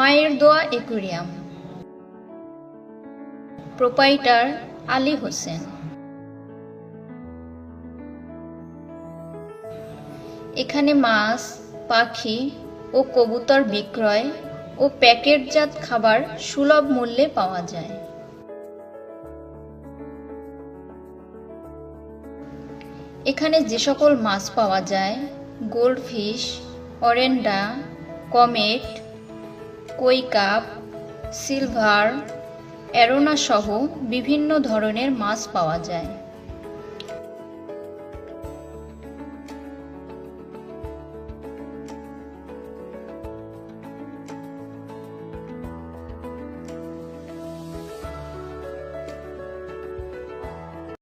মায়ের দোয়া aquarium, proprietor Ali Hossain. এখানে মাছ, পাখি ও কবুতর বিক্রয় ও প্যাকেটজাত খাবার সুলভ মূল্যে পাওয়া যায়। এখানে যে সকল মাছ পাওয়া যায় গোল্ডফিশ, অরেন্ডা, কমেট, কই কাপ, সিলভার, অ্যারোনা সহ বিভিন্ন ধরনের মাছ পাওয়া যায়।